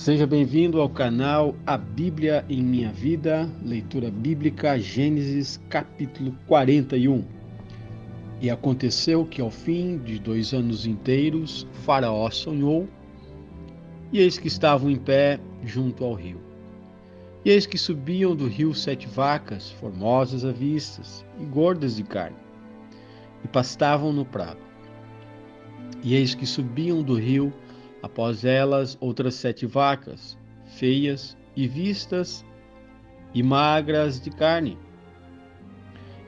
Seja bem-vindo ao canal A Bíblia em Minha Vida, leitura bíblica, Gênesis capítulo 41. E aconteceu que ao fim de 2 anos inteiros, Faraó sonhou, e eis que estavam em pé junto ao rio. E eis que subiam do rio 7 vacas, formosas à vista e gordas de carne, e pastavam no prado. E eis que subiam do rio, após elas, outras 7 vacas, feias e vistas e magras de carne,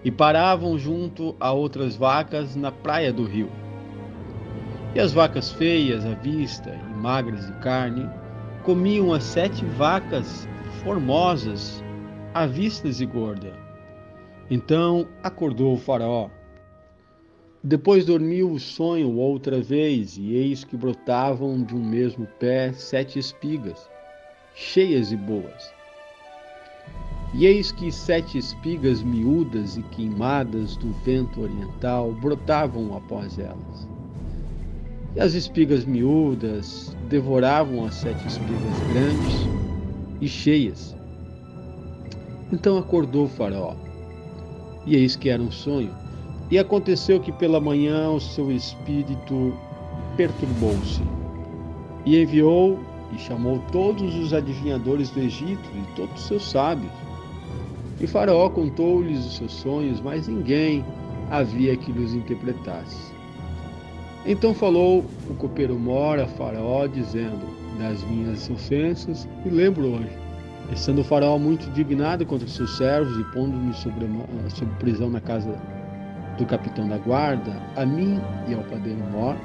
e paravam junto a outras vacas na praia do rio. E as vacas feias à vista e magras de carne comiam as 7 vacas formosas à vistas e gorda. Então acordou o Faraó. Depois dormiu o sonho outra vez, e eis que brotavam de um mesmo pé 7 espigas, cheias e boas. E eis que 7 espigas miúdas e queimadas do vento oriental brotavam após elas. E as espigas miúdas devoravam as 7 espigas grandes e cheias. Então acordou o Faraó, e eis que era um sonho. E aconteceu que pela manhã o seu espírito perturbou-se, e enviou e chamou todos os adivinhadores do Egito e todos os seus sábios. E Faraó contou-lhes os seus sonhos, mas ninguém havia que lhes interpretasse. Então falou o copeiro Mor a Faraó, dizendo: das minhas ofensas me lembro hoje. Estando o Faraó muito indignado contra os seus servos e pondo-me sob prisão na casa do capitão da guarda, a mim e ao padeiro Mor.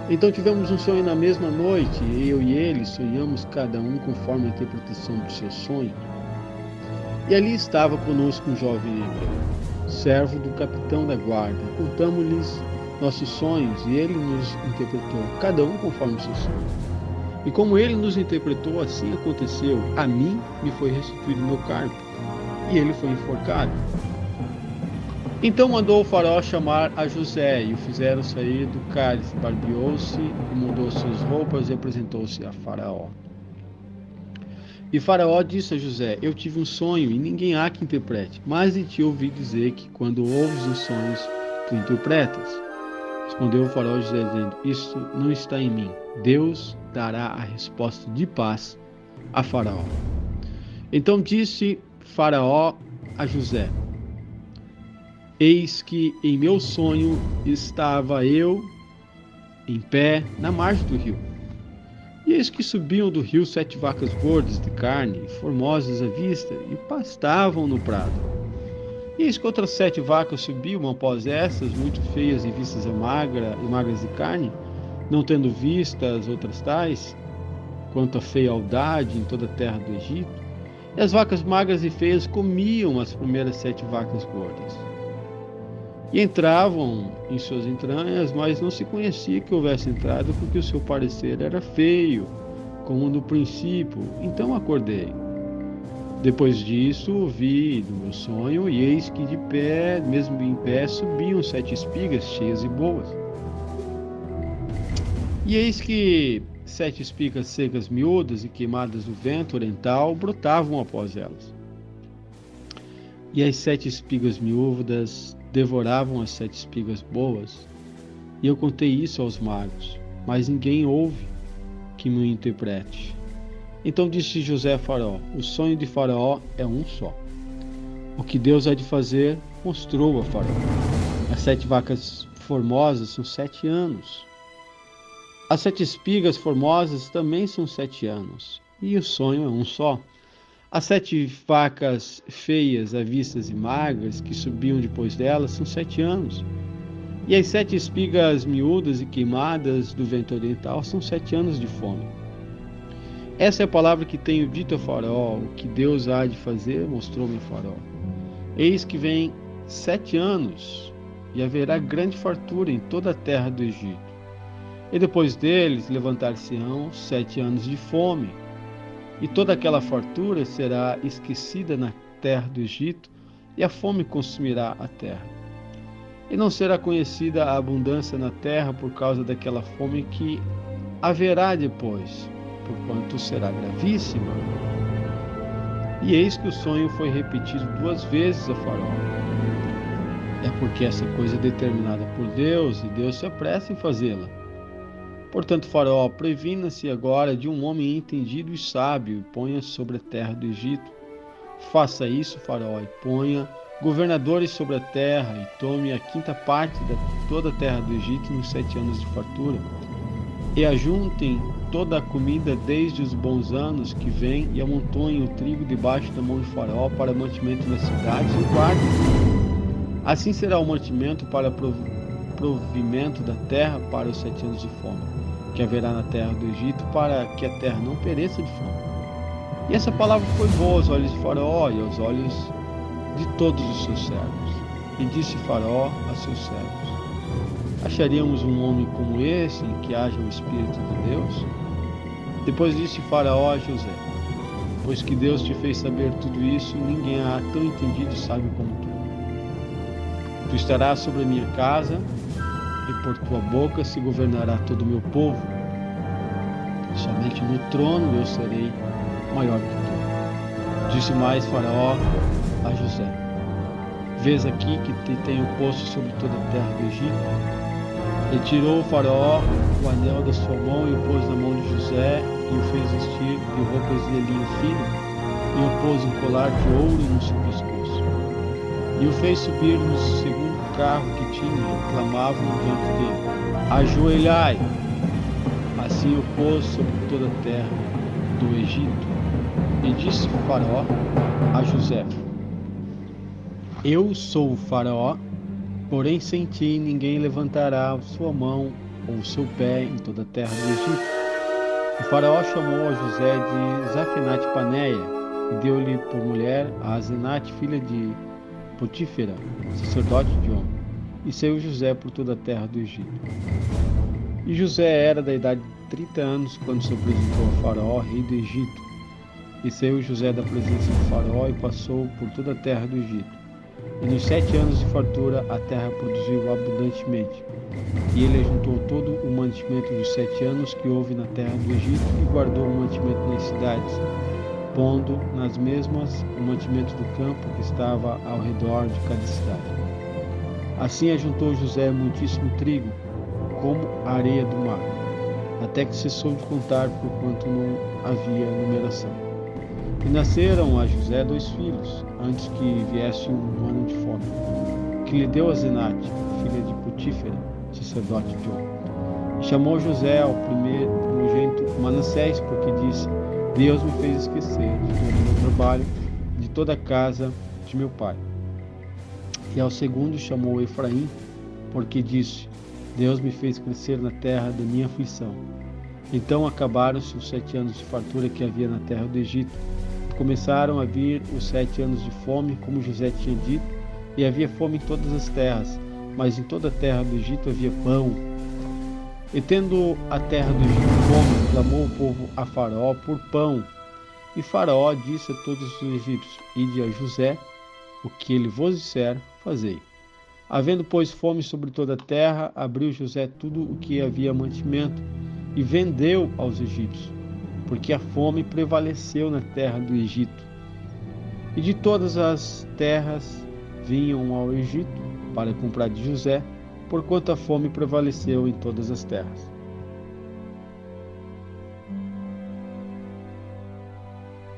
Então tivemos um sonho na mesma noite, e eu e ele sonhamos cada um conforme a interpretação do seu sonho. E ali estava conosco um jovem hebreu, servo do capitão da guarda. Contamos-lhes nossos sonhos, e ele nos interpretou, cada um conforme o seu sonho. E como ele nos interpretou, assim aconteceu. A mim me foi restituído meu cargo, e ele foi enforcado. Então mandou o Faraó chamar a José, e o fizeram sair do cálice, barbeou-se, e mudou suas roupas, e apresentou-se a Faraó. E Faraó disse a José: eu tive um sonho, e ninguém há que interprete, mas de ti ouvi dizer que, quando ouves os sonhos, tu interpretas. Respondeu o Faraó a José, dizendo: isto não está em mim. Deus dará a resposta de paz a Faraó. Então disse Faraó a José: eis que em meu sonho estava eu em pé na margem do rio. E eis que subiam do rio 7 vacas gordas de carne, formosas à vista, e pastavam no prado. E eis que outras 7 vacas subiam após estas, muito feias e vistas e magras de carne, não tendo vista as outras tais, quanto a feialdade em toda a terra do Egito. E as vacas magras e feias comiam as primeiras 7 vacas gordas. E entravam em suas entranhas, mas não se conhecia que houvesse entrado, porque o seu parecer era feio, como no princípio. Então acordei. Depois disso, vi no meu sonho, e eis que de pé, mesmo em pé, subiam 7 espigas cheias e boas. E eis que 7 espigas secas miúdas e queimadas do vento oriental brotavam após elas. E as 7 espigas miúdas devoravam as 7 espigas boas. E eu contei isso aos magos, mas ninguém ouve que me interprete. Então disse José a Faraó: o sonho de Faraó é um só. O que Deus há de fazer, mostrou a Faraó. As 7 vacas formosas são 7 anos. As 7 espigas formosas também são 7 anos. E o sonho é um só. As 7 vacas feias, avistas e magras, que subiam depois delas, são 7 anos. E as 7 espigas miúdas e queimadas do vento oriental são 7 anos de fome. Essa é a palavra que tenho dito a Faraó. O que Deus há de fazer, mostrou-me a Faraó. Eis que vem 7 anos, e haverá grande fartura em toda a terra do Egito. E depois deles levantar-se-ão 7 anos de fome, e toda aquela fartura será esquecida na terra do Egito, e a fome consumirá a terra. E não será conhecida a abundância na terra por causa daquela fome que haverá depois, porquanto será gravíssima. E eis que o sonho foi repetido 2 vezes a Faraó. É porque essa coisa é determinada por Deus, e Deus se apressa em fazê-la. Portanto, Faraó, previna-se agora de um homem entendido e sábio, e ponha sobre a terra do Egito. Faça isso, Faraó, e ponha governadores sobre a terra, e tome a 5ª parte de toda a terra do Egito nos 7 anos de fartura. E ajuntem toda a comida desde os bons anos que vêm, e amontoem o trigo debaixo da mão de Faraó para mantimento nas cidades, e guardem. Assim será o mantimento para provimento da terra para os 7 anos de fome, que haverá na terra do Egito, para que a terra não pereça de fome. E essa palavra foi boa aos olhos de Faraó e aos olhos de todos os seus servos. E disse Faraó a seus servos: acharíamos um homem como esse, em que haja o Espírito de Deus? Depois disse Faraó a José: pois que Deus te fez saber tudo isso, ninguém há tão entendido e sábio como tu. Tu estarás sobre a minha casa, e por tua boca se governará todo o meu povo. Somente no trono eu serei maior que tu. Disse mais Faraó a José: vês aqui que te tenho posto sobre toda a terra do Egito? E tirou o Faraó o anel da sua mão e o pôs na mão de José, e o fez vestir de roupas de linho fino, e o pôs um colar de ouro no seu pescoço. E o fez subir no segundo carro que tinha, e clamavam diante dele: ajoelhai! Assim o pôs sobre toda a terra do Egito. E disse Faraó a José: eu sou o Faraó, porém sem ti ninguém levantará sua mão ou seu pé em toda a terra do Egito. E Faraó chamou a José de Zafenate-Paneia, e deu-lhe por mulher a Asenate, filha de Potífera, sacerdote de On. E saiu José por toda a terra do Egito. E José era da idade de 30 anos quando se apresentou a Faraó, rei do Egito. E saiu José da presença de Faraó e passou por toda a terra do Egito. E nos 7 anos de fartura a terra produziu abundantemente. E ele ajuntou todo o mantimento dos 7 anos que houve na terra do Egito, e guardou o mantimento nas cidades, pondo nas mesmas o mantimento do campo que estava ao redor de cada cidade. Assim ajuntou José muitíssimo trigo, como a areia do mar, até que cessou de contar, porquanto não havia numeração. E nasceram a José 2 filhos, antes que viesse um ano de fome, que lhe deu Asenate, filha de Potífera, sacerdote de On. E chamou José ao primogênito Manassés, porque disse: Deus me fez esquecer de todo o meu trabalho, de toda a casa de meu pai. E ao segundo chamou Efraim, porque disse: Deus me fez crescer na terra da minha aflição. Então acabaram-se os 7 anos de fartura que havia na terra do Egito. Começaram a vir os 7 anos de fome, como José tinha dito, e havia fome em todas as terras, mas em toda a terra do Egito havia pão. E tendo a terra do Egito fome, clamou o povo a Faraó por pão. E Faraó disse a todos os egípcios: Ide a José, o que ele vos disser, fazei. Havendo, pois, fome sobre toda a terra, abriu José tudo o que havia mantimento, e vendeu aos egípcios, porque a fome prevaleceu na terra do Egito. E de todas as terras vinham ao Egito para comprar de José, porquanto a fome prevaleceu em todas as terras.